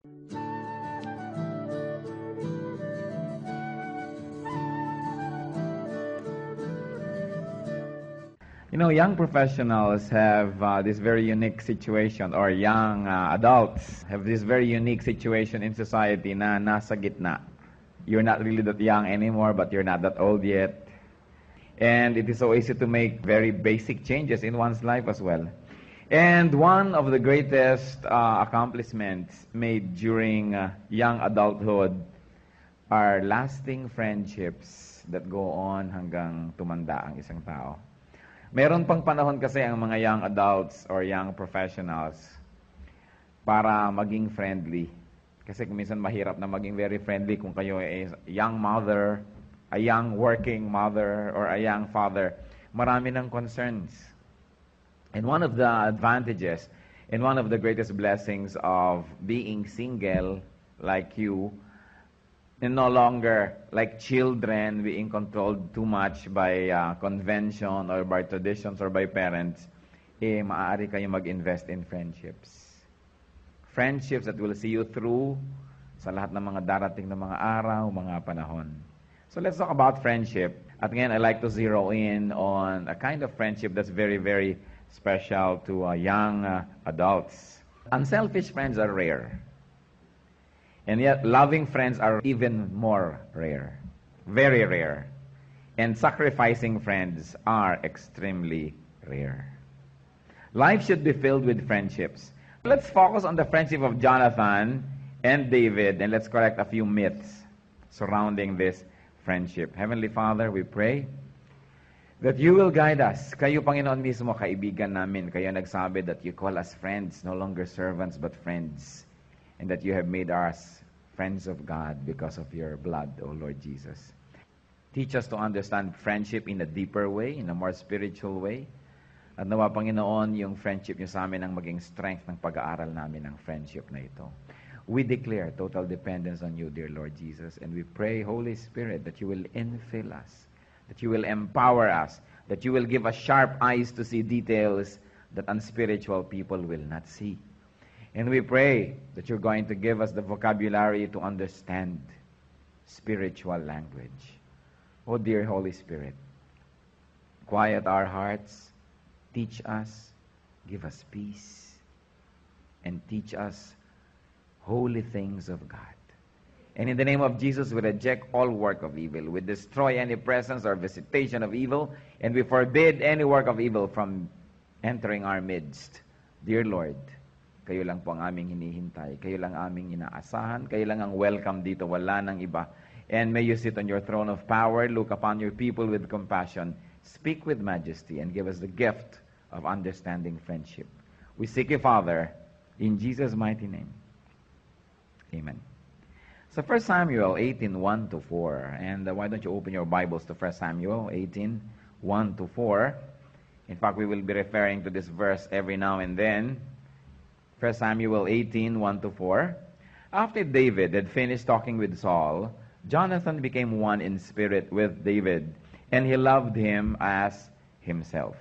You know, young professionals have this very unique situation, or young adults have this very unique situation in society na nasa gitna. You're not really that young anymore, but you're not that old yet. And it is so easy to make very basic changes in one's life as well. And one of the greatest accomplishments made during young adulthood are lasting friendships that go on hanggang tumanda ang isang tao. Meron pang panahon kasi ang mga young adults or young professionals para maging friendly. Kasi minsan mahirap na maging very friendly kung kayo ay young mother, a young working mother, or a young father. Marami ng concerns. And one of the advantages and one of the greatest blessings of being single like you, and no longer like children being controlled too much by convention or by traditions or by parents, maaari kayo mag-invest in friendships. Friendships that will see you through sa lahat ng mga darating na mga araw, mga panahon. So let's talk about friendship. At ngayon, I like to zero in on a kind of friendship that's very, very special to young adults. Unselfish friends are rare. And yet, loving friends are even more rare. Very rare. And sacrificing friends are extremely rare. Life should be filled with friendships. Let's focus on the friendship of Jonathan and David, and let's correct a few myths surrounding this friendship. Heavenly Father, we pray that you will guide us. Kayo, Panginoon mismo, kaibigan namin. Kayo nagsabi that you call us friends, no longer servants, but friends. And that you have made us friends of God because of your blood, O Lord Jesus. Teach us to understand friendship in a deeper way, in a more spiritual way. At nawa, Panginoon, yung friendship niyo sa amin ang maging strength ng pag-aaral namin ng friendship na ito. We declare total dependence on you, dear Lord Jesus. And we pray, Holy Spirit, that you will infill us, that you will empower us, that you will give us sharp eyes to see details that unspiritual people will not see. And we pray that you're going to give us the vocabulary to understand spiritual language. Oh, dear Holy Spirit, quiet our hearts, teach us, give us peace, and teach us holy things of God. And in the name of Jesus, we reject all work of evil. We destroy any presence or visitation of evil, and we forbid any work of evil from entering our midst. Dear Lord, kayo lang po ang aming hinihintay. Kayo lang aming inaasahan. Kayo lang ang welcome dito. Wala nang iba. And may you sit on your throne of power. Look upon your people with compassion. Speak with majesty and give us the gift of understanding friendship. We seek you, Father, in Jesus' mighty name. Amen. So 1 Samuel 18:1-4. And why don't you open your Bibles to 1 Samuel 18:1-4. In fact, we will be referring to this verse every now and then. 1 Samuel 18:1-4. After David had finished talking with Saul, Jonathan became one in spirit with David, and he loved him as himself.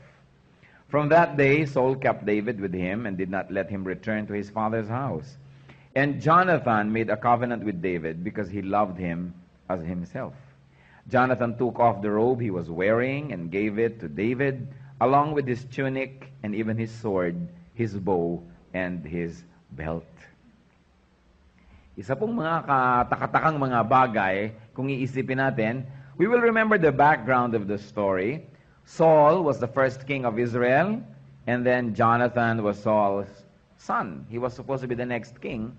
From that day, Saul kept David with him and did not let him return to his father's house. And Jonathan made a covenant with David because he loved him as himself. Jonathan took off the robe he was wearing and gave it to David, along with his tunic and even his sword, his bow, and his belt. Isa pong mga katakatakang mga bagay, kung iisipin natin, we will remember the background of the story. Saul was the first king of Israel, and then Jonathan was Saul's son. He was supposed to be the next king,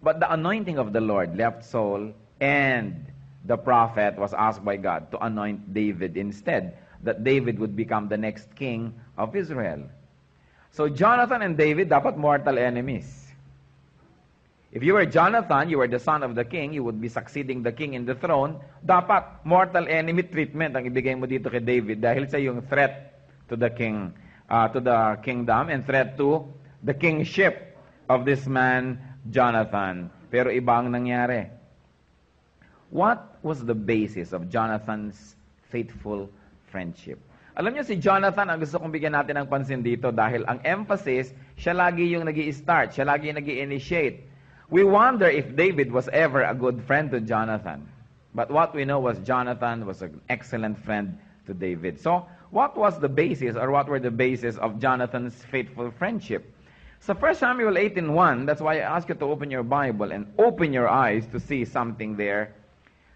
but the anointing of the Lord left Saul, and the prophet was asked by God to anoint David instead, that David would become the next king of Israel. So Jonathan and David, dapat mortal enemies. If you were Jonathan, you were the son of the king, you would be succeeding the king in the throne, dapat mortal enemy treatment ang ibigay mo dito kay David dahil sa yung threat to the king, to the kingdom, and threat to the kingship of this man, Jonathan. Pero iba ang nangyari. What was the basis of Jonathan's faithful friendship? Alam niyo, si Jonathan, ang gusto kong bigyan natin ng pansin dito dahil ang emphasis, siya lagi yung nag-i-start, siya lagi yung nag-i-initiate. We wonder if David was ever a good friend to Jonathan. But what we know was Jonathan was an excellent friend to David. So, what was the basis or what were the basis of Jonathan's faithful friendship? So 1 Samuel 18:1, that's why I ask you to open your Bible and open your eyes to see something there.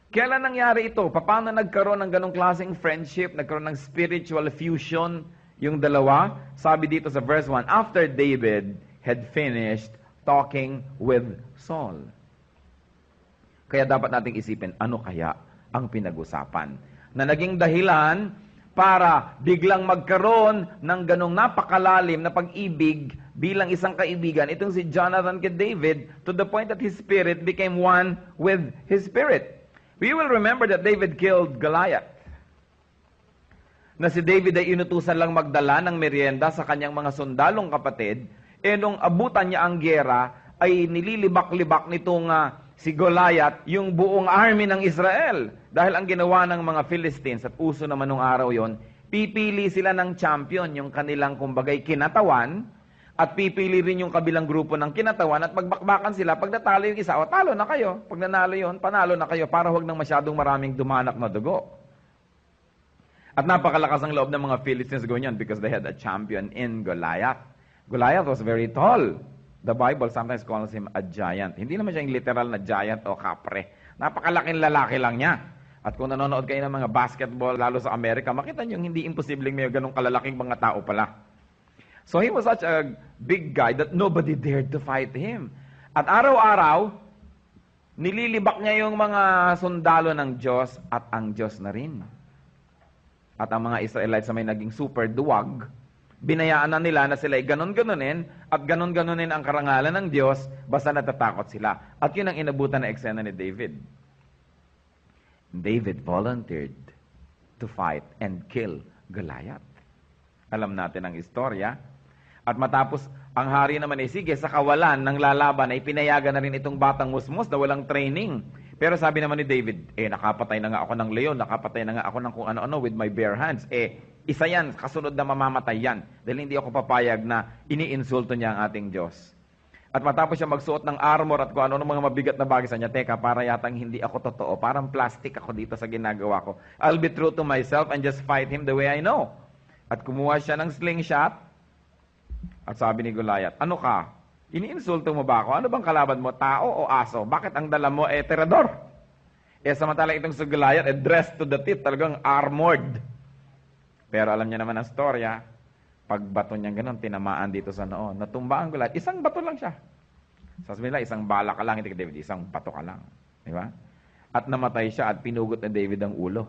Kailan nangyari ito? Paano nagkaroon ng ganong klaseng friendship? Nagkaroon ng spiritual fusion yung dalawa? Sabi dito sa verse 1, after David had finished talking with Saul. Kaya dapat nating isipin, ano kaya ang pinag-usapan? Na naging dahilan para biglang magkaroon ng ganong napakalalim na pag-ibig bilang isang kaibigan. Itong si Jonathan kay David to the point that his spirit became one with his spirit. We will remember that David killed Goliath. Na si David ay inutusan lang magdala ng merienda sa kanyang mga sundalong kapatid. Nung abutan niya ang giyera, ay nililibak-libak nitong si Goliath yung buong army ng Israel. Dahil ang ginawa ng mga Philistines, at uso naman nung araw yon, pipili sila ng champion, yung kanilang kumbagay kinatawan, at pipili rin yung kabilang grupo ng kinatawan, at magbakbakan sila. Pag natalo yung isa, o talo na kayo. Pag nanalo yun, panalo na kayo, para huwag nang masyadong maraming dumanak na dugo. At napakalakas ang loob ng mga Philistines gawin yan because they had a champion in Goliath. Goliath was very tall. The Bible sometimes calls him a giant. Hindi naman siya yung literal na giant o kapre. Napakalaking lalaki lang niya. At kung nanonood kayo ng mga basketball, lalo sa Amerika, makita niyo hindi imposibleng may ganong kalalaking mga tao pala. So he was such a big guy that nobody dared to fight him. At araw-araw, nililibak niya yung mga sundalo ng Diyos at ang Diyos na rin. At ang mga Israelites na may naging super duwag, binayaan na nila na sila ay ganon-ganonin at ganon-ganonin ang karangalan ng Diyos basta natatakot sila. At yun ang inabutan na eksena ni David. David volunteered to fight and kill Goliath. Alam natin ang istorya. At matapos, ang hari naman ay sige, sa kawalan ng lalaban ay pinayagan na rin itong batang musmus na walang training. Pero sabi naman ni David, nakapatay na nga ako ng leon, nakapatay na nga ako ng kung ano-ano with my bare hands. Isa yan, kasunod na mamamatay yan. Dahil hindi ako papayag na iniinsulto niya ang ating Diyos. At matapos siya magsuot ng armor at kung ano mga mabigat na bagay sa niya, teka, para yatang hindi ako totoo, parang plastic ako dito sa ginagawa ko. I'll be true to myself and just fight him the way I know. At kumuha siya ng slingshot at sabi ni Goliath, ano ka? Iniinsulto mo ba ako? Ano bang kalaban mo? Tao o aso? Bakit ang dala mo terador? Samantala itong si Goliath, dressed to the teeth, talagang armored. Pero alam niya naman ang storya, pag bato niya gano'n, tinamaan dito sa noon. Natumba ang Goliath. Isang bato lang siya. Sabi nila, isang bala ka lang, hindi ka David, isang bato ka lang. Di ba? At namatay siya at pinugot na David ang ulo.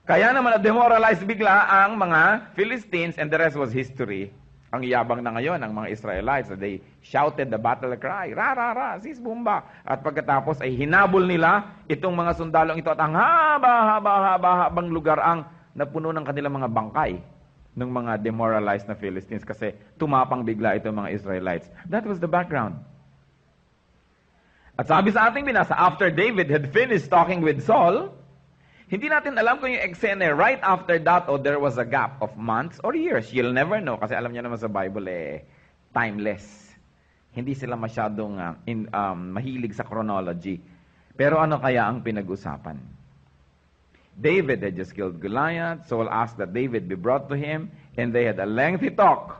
Kaya naman demoralized bigla ang mga Philistines and the rest was history. Ang yabang na ngayon ng mga Israelites, they shouted the battle cry, ra, ra, ra, sis bumba. At pagkatapos ay hinabol nila itong mga sundalong ito at ang habang lugar ang napuno ng kanilang mga bangkay ng mga demoralized na Philistines kasi tumapang bigla itong mga Israelites. That was the background. At sabi sa ating binasa, after David had finished talking with Saul, hindi natin alam kung yung eksena right after that or there was a gap of months or years. You'll never know kasi alam niyo naman sa Bible timeless. Hindi sila masyadong mahilig sa chronology. Pero ano kaya ang pinag-usapan? David had just killed Goliath. Saul asked that David be brought to him and they had a lengthy talk.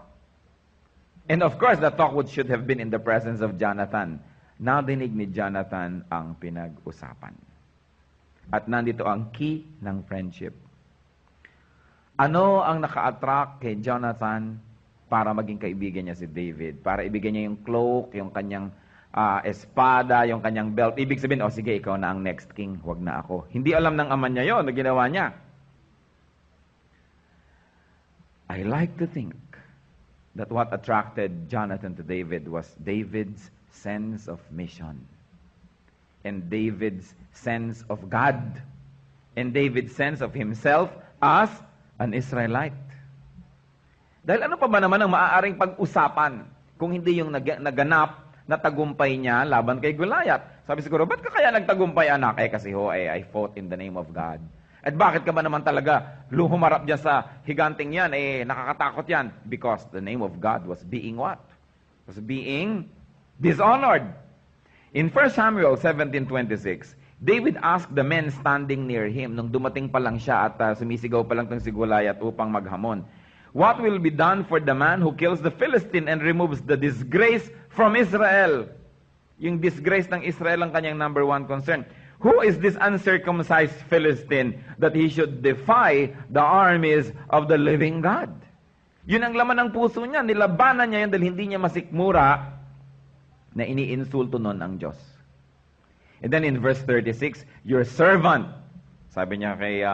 And of course, the talk should have been in the presence of Jonathan. Nadinig ni Jonathan ang pinag-usapan. At nandito ang key ng friendship. Ano ang naka-attract kay Jonathan para maging kaibigan niya si David? Para ibigay niya yung cloak, yung kanyang espada, yung kanyang belt. Ibig sabihin, sige, ikaw na ang next king, huwag na ako. Hindi alam ng ama niya yon na ginawa niya. I like to think that what attracted Jonathan to David was David's sense of mission. And David's sense of God. And David's sense of himself as an Israelite. Dahil ano pa ba naman ang maaaring pag-usapan kung hindi yung naganap na tagumpay niya laban kay Goliath? Sabi siguro, ba't ka kaya nagtagumpay anak? Kasi I fought in the name of God. At bakit ka ba naman talaga humarap dyan sa higanting yan? Nakakatakot yan. Because the name of God was being what? Was being dishonored. In 1 Samuel 17:26, David asked the men standing near him, nung dumating pa lang siya at sumisigaw pa lang itong si Goliath upang maghamon, "What will be done for the man who kills the Philistine and removes the disgrace from Israel?" Yung disgrace ng Israel ang kanyang number one concern. "Who is this uncircumcised Philistine that he should defy the armies of the living God?" Yun ang laman ng puso niya. Nilabanan niya yun dahil hindi niya masikmura na iniinsulto nun ang Diyos. And then in verse 36, "Your servant," sabi niya kay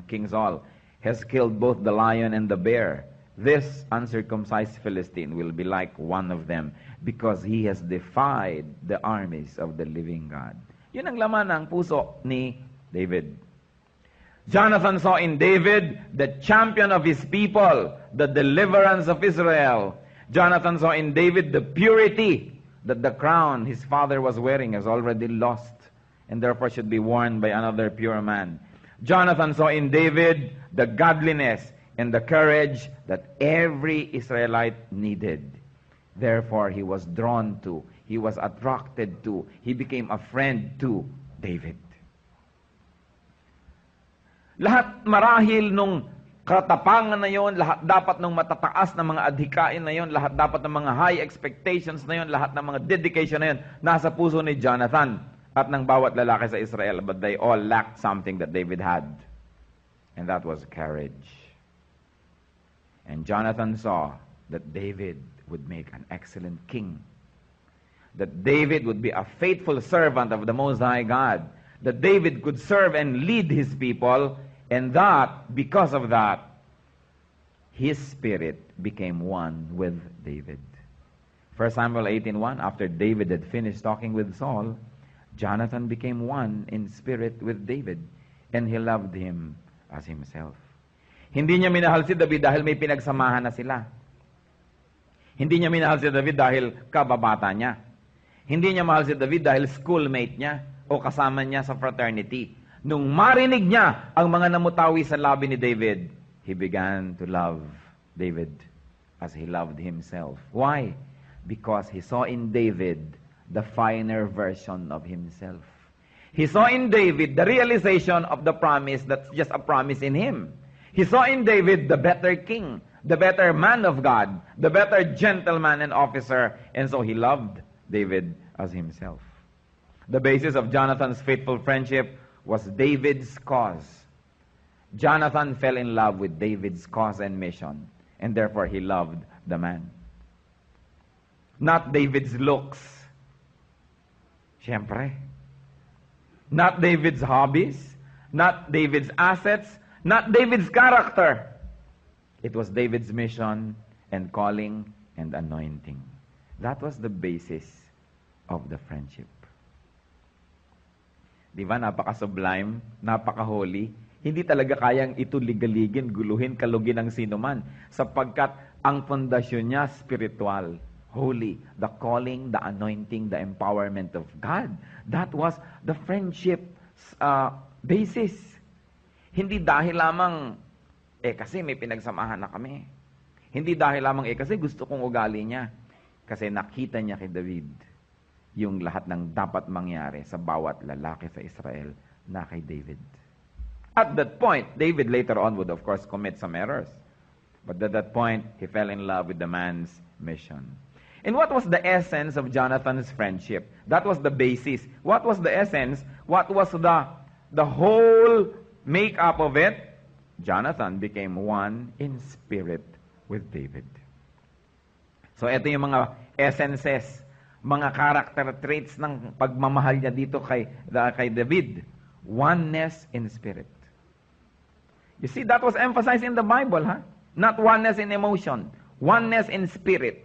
King Saul, "has killed both the lion and the bear. This uncircumcised Philistine will be like one of them because he has defied the armies of the living God." Yun ang laman ng puso ni David. Jonathan saw in David the champion of his people, the deliverance of Israel. Jonathan saw in David the purity that the crown his father was wearing has already lost and therefore should be worn by another pure man. Jonathan saw in David the godliness and the courage that every Israelite needed. Therefore, he was drawn to, he was attracted to, he became a friend to David. Lahat marahil nung katapangan na yon, lahat dapat ng matataas na mga adhikain na yon, lahat dapat ng mga high expectations na yon, lahat ng mga dedication na yon, nasa puso ni Jonathan at ng bawat lalaki sa Israel. But they all lacked something that David had. And that was courage. And Jonathan saw that David would make an excellent king. That David would be a faithful servant of the Most High God. That David could serve and lead his people. And that, because of that, his spirit became one with David. 1 Samuel 18:1, after David had finished talking with Saul, Jonathan became one in spirit with David, and he loved him as himself. Hindi niya minahal si David dahil may pinagsamahan na sila. Hindi niya minahal si David dahil kababata niya. Hindi niya mahal si David dahil schoolmate niya o kasama niya sa fraternity. Nung marinig niya ang mga namutawi sa labi ni David, he began to love David as he loved himself. Why? Because he saw in David the finer version of himself. He saw in David the realization of the promise that's just a promise in him. He saw in David the better king, the better man of God, the better gentleman and officer, and so he loved David as himself. The basis of Jonathan's faithful friendship was David's cause. Jonathan fell in love with David's cause and mission, and therefore he loved the man. Not David's looks. Siyempre. Not David's hobbies, not David's assets, not David's character. It was David's mission and calling and anointing. That was the basis of the friendship. Di ba, napaka-sublime, napaka-holy. Hindi talaga kayang ito ligaligin, guluhin, kalugin ng sino man. Sapagkat ang pundasyon niya, spiritual, holy. The calling, the anointing, the empowerment of God. That was the friendship basis. Hindi dahil lamang, kasi may pinagsamahan na kami. Hindi dahil lamang, kasi gusto kong ugali niya. Kasi nakita niya kay David yung lahat ng dapat mangyari sa bawat lalaki sa Israel na kay David. At that point, David later on would of course commit some errors. But at that point, he fell in love with the man's mission. And what was the essence of Jonathan's friendship? That was the basis. What was the essence? What was the whole makeup of it? Jonathan became one in spirit with David. So ito yung mga essences, mga character traits ng pagmamahal niya dito kay David. Oneness in spirit. You see, that was emphasized in the Bible, huh? Not oneness in emotion. Oneness in spirit.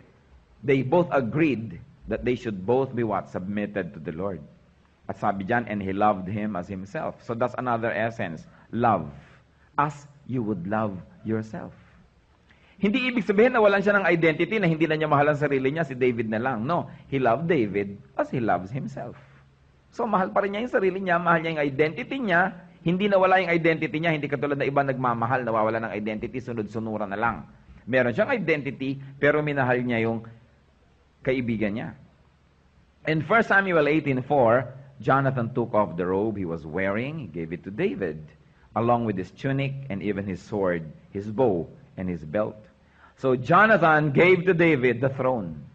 They both agreed that they should both be what? Submitted to the Lord. At sabi dyan, and he loved him as himself. So that's another essence. Love. As you would love yourself. Hindi ibig sabihin na walan siya ng identity, na hindi na niya mahal ang sarili niya, si David na lang. No, he loved David as he loves himself. So mahal pa rin niya yung sarili niya, mahal niya yung identity niya, hindi nawala yung identity niya, hindi katulad na iba nagmamahal, nawawala ng identity, sunod-sunuran na lang. Meron siyang identity, pero minahal niya yung kaibigan niya. In 1 Samuel 18:4, Jonathan took off the robe he was wearing, he gave it to David, along with his tunic and even his sword, his bow, and his belt. So Jonathan gave to David the throne,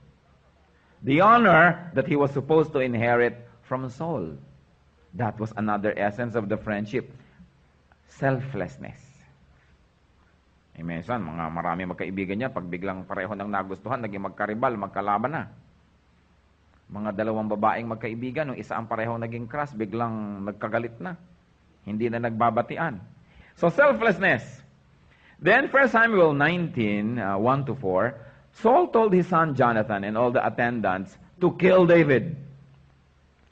the honor that he was supposed to inherit from Saul. That was another essence of the friendship, selflessness. Minsan, marami magkaibigan niya, pag biglang pareho ng nagustuhan, naging magkaribal, magkalaban na. Mga dalawang babaeng magkaibigan, nung isa ang parehong naging crush, biglang nagkagalit na. Hindi na nagbabatian. So, selflessness. Then, 1 Samuel 19, 1-4, Saul told his son Jonathan and all the attendants to kill David.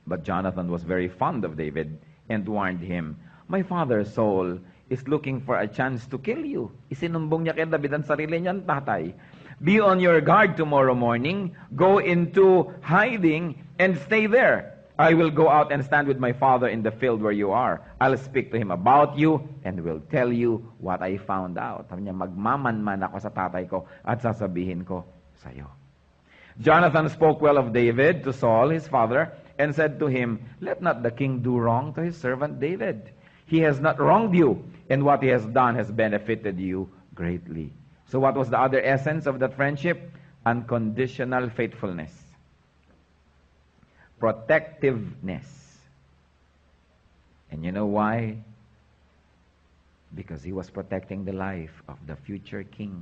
But Jonathan was very fond of David and warned him, "My father Saul is looking for a chance to kill you." Isinumbong niya kay David ang sarili niyang tatay. "Be on your guard tomorrow morning. Go into hiding and stay there. I will go out and stand with my father in the field where you are. I'll speak to him about you and will tell you what I found out." Sabi niya, magmamanman ako sa tatay ko at sasabihin ko sa iyo. Jonathan spoke well of David to Saul, his father, and said to him, "Let not the king do wrong to his servant David. He has not wronged you, and what he has done has benefited you greatly." So what was the other essence of that friendship? Unconditional faithfulness. Protectiveness. And you know why? Because he was protecting the life of the future king.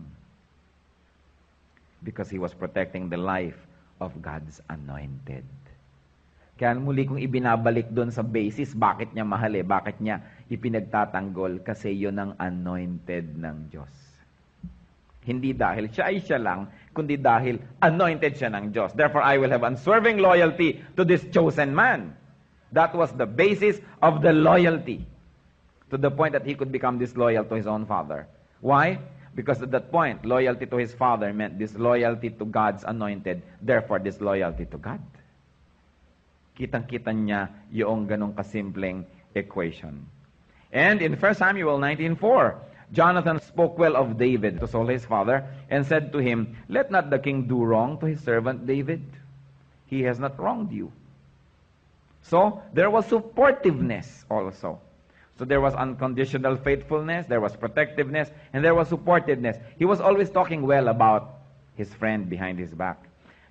Because he was protecting the life of God's anointed. Kaya muli kong ibinabalik doon sa basis, bakit niya mahal bakit niya ipinagtatanggol? Kasi yun ang anointed ng Diyos. Hindi dahil siya ay siya lang, kundi dahil anointed siya ng Diyos. Therefore, I will have unswerving loyalty to this chosen man. That was the basis of the loyalty. To the point that he could become disloyal to his own father. Why? Because at that point, loyalty to his father meant disloyalty to God's anointed. Therefore, disloyalty to God. Kitang-kita niya yung ganong kasimpleng equation. And in 1 Samuel 19:4, Jonathan spoke well of David to Saul his father and said to him, "Let not the king do wrong to his servant David. He has not wronged you." So, there was supportiveness also. So there was unconditional faithfulness, there was protectiveness, and there was supportiveness. He was always talking well about his friend behind his back.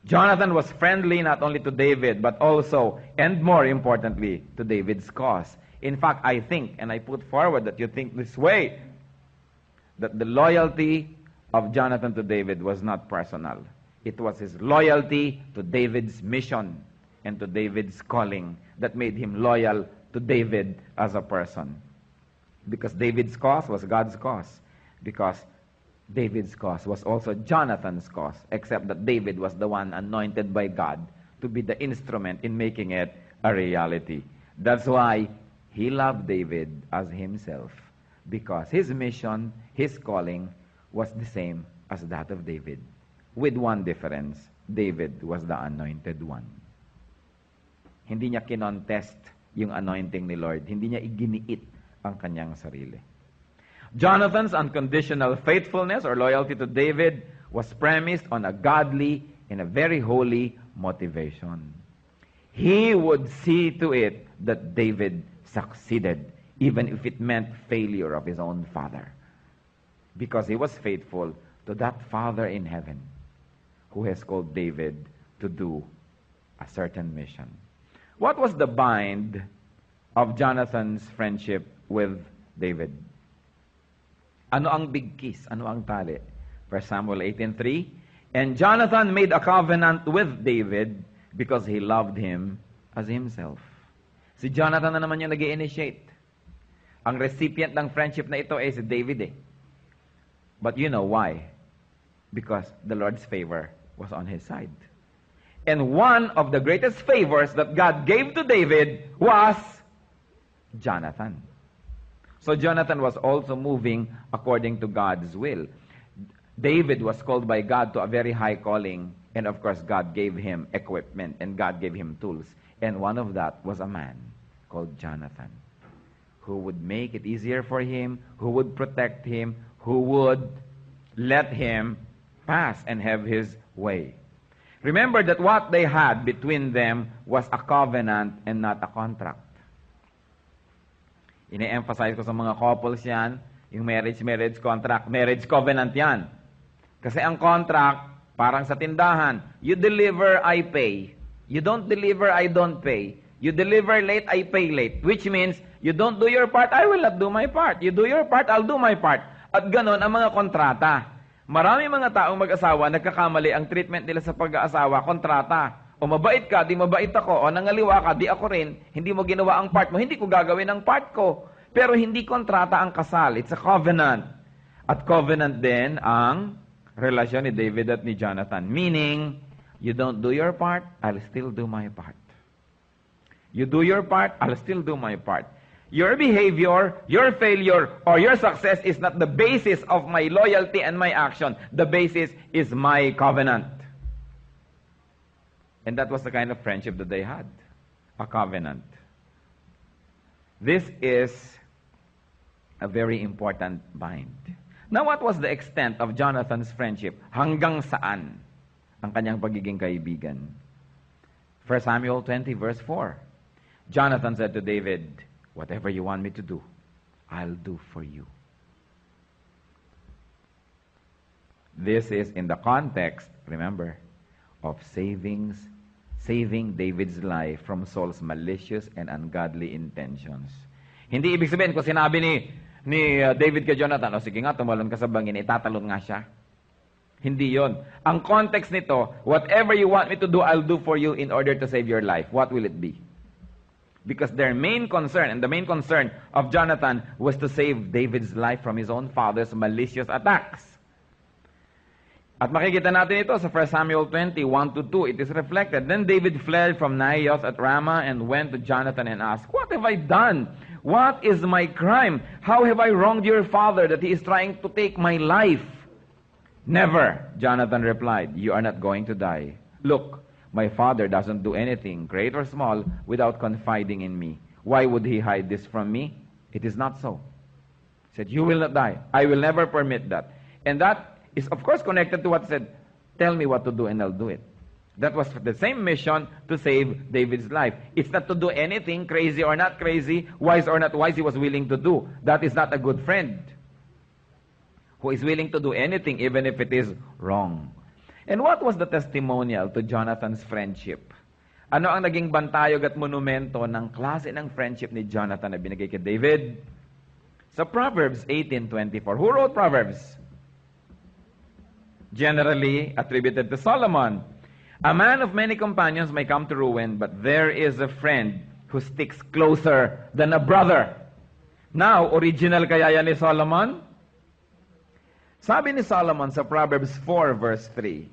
Jonathan was friendly not only to David, but also, and more importantly, to David's cause. In fact, I think, and I put forward that you think this way, that the loyalty of Jonathan to David was not personal. It was his loyalty to David's mission and to David's calling that made him loyal to David as a person. Because David's cause was God's cause. Because David's cause was also Jonathan's cause, except that David was the one anointed by God to be the instrument in making it a reality. That's why he loved David as himself, because his mission, his calling, was the same as that of David. With one difference, David was the anointed one. Hindi niya kinontest yung anointing ni Lord. Hindi niya iginiit ang kanyang sarili. Jonathan's unconditional faithfulness or loyalty to David was premised on a godly and a very holy motivation. He would see to it that David succeeded, even if it meant failure of his own father. Because he was faithful to that Father in heaven who has called David to do a certain mission. What was the bind of Jonathan's friendship with David? Ano ang big kiss? Ano ang tali? 1 Samuel 18:3, "And Jonathan made a covenant with David because he loved him as himself." Si Jonathan na naman yung nag-i-initiate. Ang recipient ng friendship na ito ay si David But you know why? Because the Lord's favor was on his side. And one of the greatest favors that God gave to David was Jonathan. So Jonathan was also moving according to God's will. David was called by God to a very high calling, and of course God gave him equipment and God gave him tools. And one of that was a man called Jonathan, who would make it easier for him, who would protect him, who would let him pass and have his way. Remember that what they had between them was a covenant and not a contract. Ine-emphasize ko sa mga couples yan, yung marriage contract, marriage covenant yan. Kasi ang contract, parang sa tindahan, you deliver, I pay. You don't deliver, I don't pay. You deliver late, I pay late. Which means, you don't do your part, I will not do my part. You do your part, I'll do my part. At ganon ang mga kontrata. Marami mga taong mag-asawa, nagkakamali ang treatment nila sa pag-aasawa, kontrata. O mabait ka, di mabait ako. O nangaliwa ka, di ako rin. Hindi mo ginawa ang part mo, hindi ko gagawin ang part ko. Pero hindi kontrata ang kasal. It's a covenant. At covenant din ang relasyon ni David at ni Jonathan. Meaning, you don't do your part, I'll still do my part. You do your part, I'll still do my part. Your behavior, your failure, or your success is not the basis of my loyalty and my action. The basis is my covenant. And that was the kind of friendship that they had. A covenant. This is a very important bind. Now, what was the extent of Jonathan's friendship? Hanggang saan ang kanyang pagiging kaibigan? 1 Samuel 20, verse 4. Jonathan said to David, whatever you want me to do, I'll do for you. This is in the context, remember, of saving David's life from Saul's malicious and ungodly intentions. Hindi ibig sabihin kung sinabi ni David kay Jonathan, sige nga, tumalon ka sa bangin, itatalon nga siya. Hindi yon. Ang context nito, whatever you want me to do, I'll do for you in order to save your life. What will it be? Because their main concern, and the main concern of Jonathan, was to save David's life from his own father's malicious attacks. At makikita natin ito sa 1 Samuel 20, 1-2. It is reflected. Then David fled from Naioth at Ramah and went to Jonathan and asked, what have I done? What is my crime? How have I wronged your father that he is trying to take my life? Never, Jonathan replied. You are not going to die. Look, my father doesn't do anything, great or small, without confiding in me. Why would he hide this from me? It is not so. He said, you will not die. I will never permit that. And that is, of course, connected to what said, tell me what to do and I'll do it. That was the same mission to save David's life. It's not to do anything, crazy or not crazy, wise or not wise, he was willing to do. That is not a good friend who is willing to do anything, even if it is wrong. And what was the testimonial to Jonathan's friendship? Ano ang naging bantayog at monumento ng klase ng friendship ni Jonathan na binigay kay David? Sa Proverbs 18:24. Who wrote Proverbs? Generally attributed to Solomon. A man of many companions may come to ruin, but there is a friend who sticks closer than a brother. Now, original kaya yan ni Solomon? Sabi ni Solomon sa Proverbs 4 verse 3,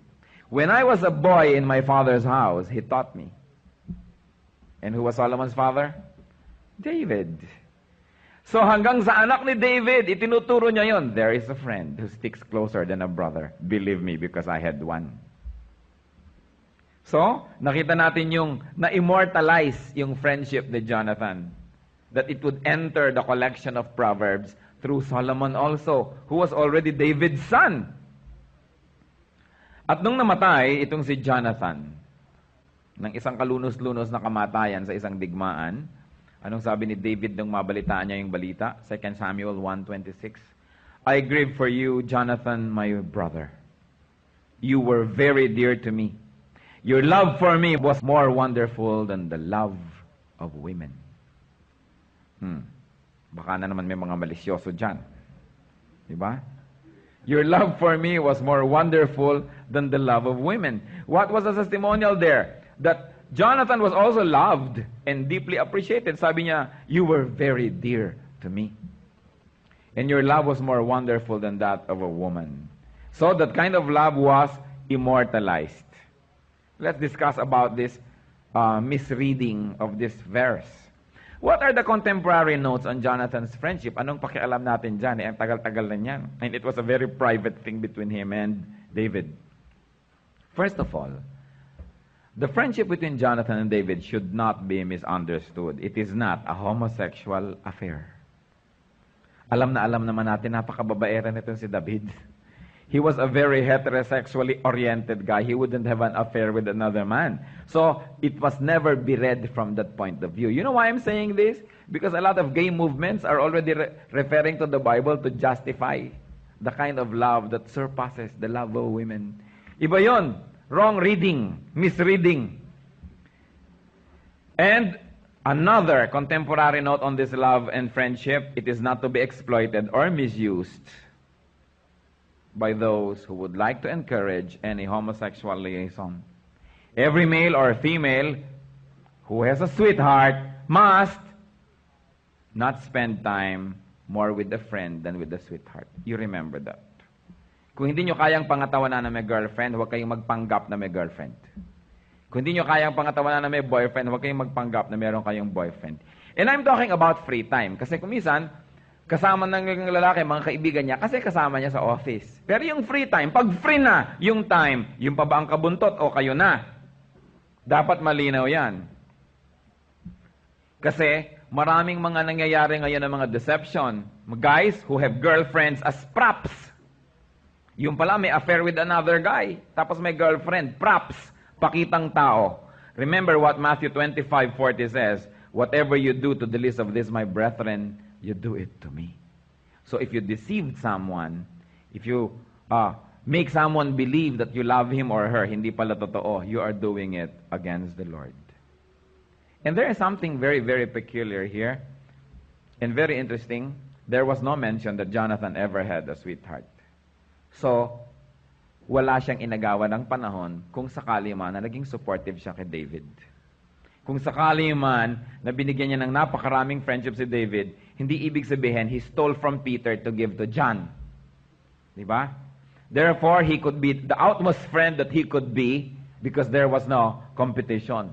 when I was a boy in my father's house, he taught me. And who was Solomon's father? David. So hanggang sa anak ni David, itinuturo niya yon. There is a friend who sticks closer than a brother. Believe me, because I had one. So, nakita natin yung na-immortalize yung friendship ni Jonathan. That it would enter the collection of Proverbs through Solomon also, who was already David's son. At nung namatay, itong si Jonathan, ng isang kalunos-lunos na kamatayan sa isang digmaan, anong sabi ni David nung mabalitaan niya yung balita? 2 Samuel 1:26. I grieve for you, Jonathan, my brother. You were very dear to me. Your love for me was more wonderful than the love of women. Baka na naman may mga malisyoso dyan. Diba? Your love for me was more wonderful than the love of women. What was the testimonial there? That Jonathan was also loved and deeply appreciated. Sabi niya, you were very dear to me. And your love was more wonderful than that of a woman. So that kind of love was immortalized. Let's discuss about this misreading of this verse. What are the contemporary notes on Jonathan's friendship? Anong pakialam natin dyan? Ang tagal-tagal na yan. And it was a very private thing between him and David. First of all, the friendship between Jonathan and David should not be misunderstood. It is not a homosexual affair. Alam na alam naman natin, napakababaera nito si David. He was a very heterosexually oriented guy. He wouldn't have an affair with another man. So it was never be read from that point of view. You know why I'm saying this? Because a lot of gay movements are already referring to the Bible to justify the kind of love that surpasses the love of women. Iba yun. Wrong reading. Misreading. And another contemporary note on this love and friendship, it is not to be exploited or misused by those who would like to encourage any homosexual liaison. Every male or female who has a sweetheart must not spend time more with the friend than with the sweetheart. You remember that. Kung hindi nyo kayang pangatawanan na may girlfriend, huwag kayong magpanggap na may girlfriend. Kung hindi nyo kayang pangatawanan na may boyfriend, huwag kayong magpanggap na meron kayong boyfriend. And I'm talking about free time. Kasi kung minsan, kasama ng lalaki, mga kaibigan niya, kasi kasama niya sa office. Pero yung free time, pag free na yung time, yung pa ba ang kabuntot o kayo na? Dapat malinaw yan. Kasi maraming mga nangyayari ngayon ng mga deception. Guys who have girlfriends as props. Yung pala may affair with another guy. Tapos may girlfriend. Props. Pakitang tao. Remember what Matthew 25:40 says, "Whatever you do to the least of this, my brethren, you do it to me." So if you deceived someone, if you make someone believe that you love him or her, hindi pala totoo, you are doing it against the Lord. And there is something very, very peculiar here and very interesting. There was no mention that Jonathan ever had a sweetheart. So, wala siyang inagawa ng panahon kung sakali man na naging supportive siya kay David. Kung sakali man na binigyan niya ng napakaraming friendship si David, hindi ibig sabihin he stole from Peter to give to John. Diba? Therefore, he could be the utmost friend that he could be because there was no competition.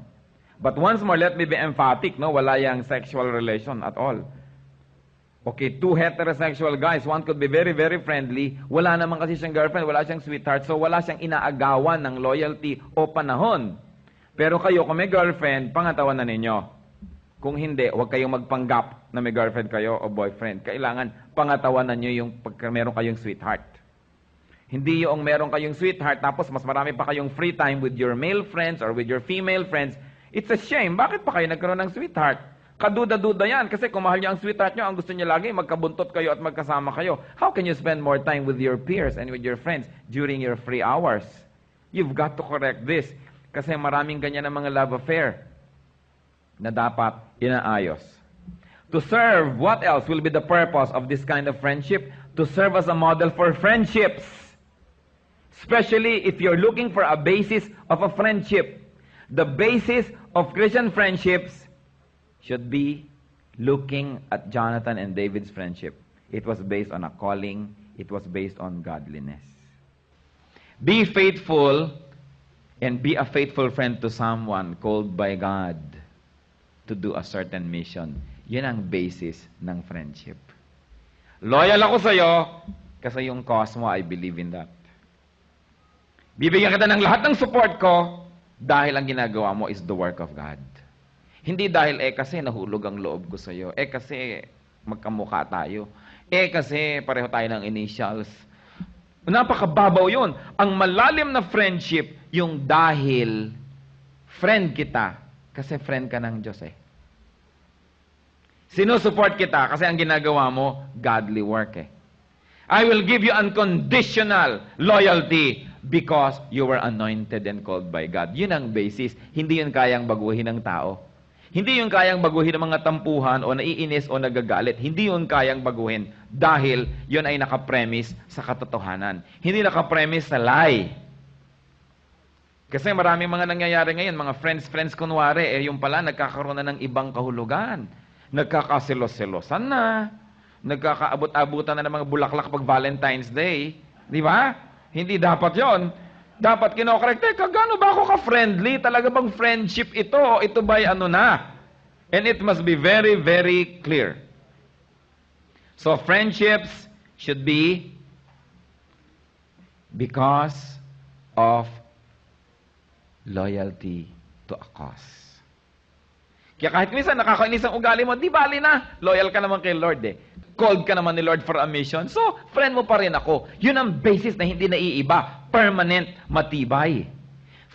But once more, let me be emphatic, no? Wala yang sexual relation at all. Okay, two heterosexual guys, one could be very, very friendly. Wala naman kasi siyang girlfriend, wala siyang sweetheart, so wala siyang inaagawan ng loyalty o panahon. Pero kayo, kung may girlfriend, pangatawan na ninyo. Kung hindi, huwag kayong magpanggap na may girlfriend kayo o boyfriend. Kailangan pangatawanan nyo yung pagka meron kayong sweetheart. Hindi yung meron kayong sweetheart, tapos mas marami pa kayong free time with your male friends or with your female friends. It's a shame. Bakit pa kayo nagkaroon ng sweetheart? Kaduda-duda yan. Kasi kung mahal niyo ang sweetheart niyo, ang gusto niyo lagi, magkabuntot kayo at magkasama kayo. How can you spend more time with your peers and with your friends during your free hours? You've got to correct this. Kasi maraming ganyan ng mga love affair na dapat inaayos. To serve, what else will be the purpose of this kind of friendship? To serve as a model for friendships. Especially if you're looking for a basis of a friendship. The basis of Christian friendships should be looking at Jonathan and David's friendship. It was based on a calling. It was based on godliness. Be faithful and be a faithful friend to someone called by God to do a certain mission. Yun ang basis ng friendship. Loyal ako sa'yo kasi yung cause mo, I believe in that. Bibigyan kita ng lahat ng support ko dahil ang ginagawa mo is the work of God. Hindi dahil, kasi nahulog ang loob ko sa'yo. Kasi magkamukha tayo. Kasi pareho tayo ng initials. Napakababaw yun. Ang malalim na friendship, yung dahil friend kita, kasi friend ka ng Diyos Sinusupport kita kasi ang ginagawa mo, godly work I will give you unconditional loyalty because you were anointed and called by God. Yun ang basis. Hindi yun kayang baguhin ng tao. Hindi yun kayang baguhin ng mga tampuhan o naiinis o nagagalit. Hindi yun kayang baguhin dahil yun ay nakapremise sa katotohanan. Hindi nakapremise sa lie. Kasi maraming mga nangyayari ngayon, mga friends kunwari, yung pala nagkakaroon na ng ibang kahulugan. Nagkakasilos-silosan na. Nagkakaabot-abutan na ng mga bulaklak pag Valentine's Day. Di ba? Hindi dapat yon. Dapat kinokorek, teka, gaano ba ako ka-friendly? Talaga bang friendship ito? Ito ba'y ano na? And it must be very, very clear. So friendships should be because of loyalty to a cause. Kaya kahit minsan nakakainis ang ugali mo, di bali na. Loyal ka naman kay Lord called ka naman ni Lord for a mission. So, friend mo pa rin ako. Yun ang basis na hindi naiiba. Permanent, matibay.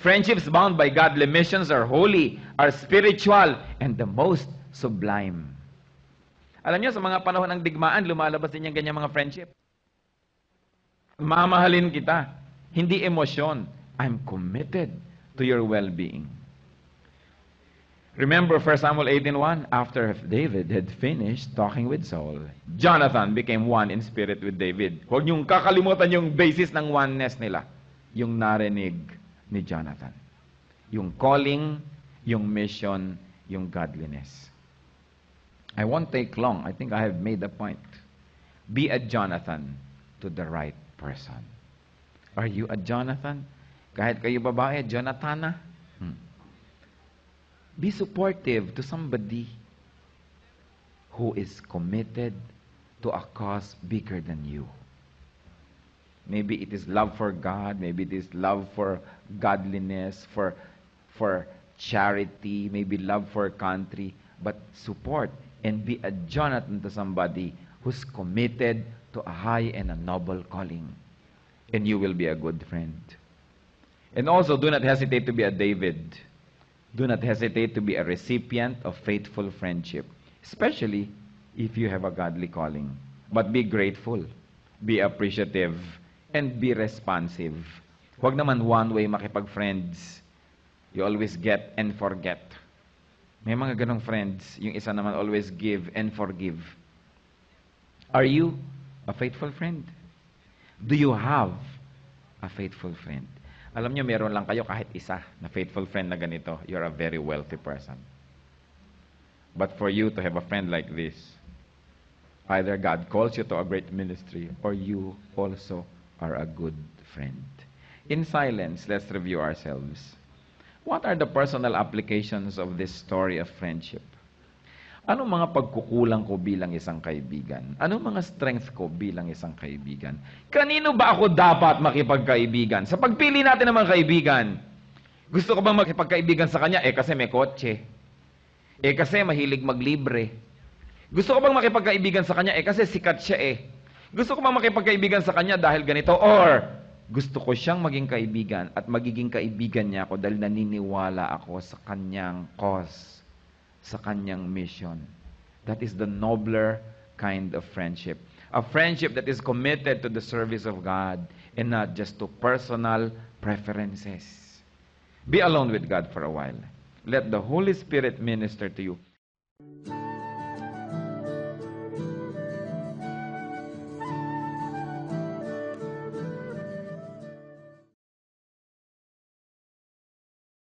Friendships bound by godly missions are holy, are spiritual, and the most sublime. Alam niyo, sa mga panahon ng digmaan, lumalabas din yung ganyan mga friendship. Mamahalin kita. Hindi emosyon. I'm committed to your well-being. Remember 1 Samuel 18:1, after David had finished talking with Saul, Jonathan became one in spirit with David. Huwag niyong kakalimutan yung basis ng oneness nila. Yung narinig ni Jonathan. Yung calling, yung mission, yung godliness. I won't take long. I think I have made the point. Be a Jonathan to the right person. Are you a Jonathan? Kahit kayo babae, Jonathana. Be supportive to somebody who is committed to a cause bigger than you. Maybe it is love for God. Maybe it is love for godliness, for charity. Maybe love for country. But support and be a Jonathan to somebody who's committed to a high and a noble calling. And you will be a good friend. And also, do not hesitate to be a David. Do not hesitate to be a recipient of faithful friendship, especially if you have a godly calling. But be grateful, be appreciative, and be responsive. Huwag naman one way makipag-friends. You always get and forget. May mga ganong friends, yung isa naman always give and forgive. Are you a faithful friend? Do you have a faithful friend? Alam nyo, meron lang kayo kahit isa na faithful friend na ganito, you're a very wealthy person. But for you to have a friend like this, either God calls you to a great ministry or you also are a good friend. In silence, let's review ourselves. What are the personal applications of this story of friendship? Anong mga pagkukulang ko bilang isang kaibigan? Anong mga strength ko bilang isang kaibigan? Kanino ba ako dapat makipagkaibigan? Sa pagpili natin ng mga kaibigan, gusto ko bang makipagkaibigan sa kanya? Kasi may kotse. Kasi mahilig maglibre. Gusto ko bang makipagkaibigan sa kanya? Kasi sikat siya Gusto ko bang makipagkaibigan sa kanya dahil ganito? Or gusto ko siyang maging kaibigan at magiging kaibigan niya ako dahil naniniwala ako sa kanyang cause, sa kanyang mission. That is the nobler kind of friendship. A friendship that is committed to the service of God and not just to personal preferences. Be alone with God for a while. Let the Holy Spirit minister to you.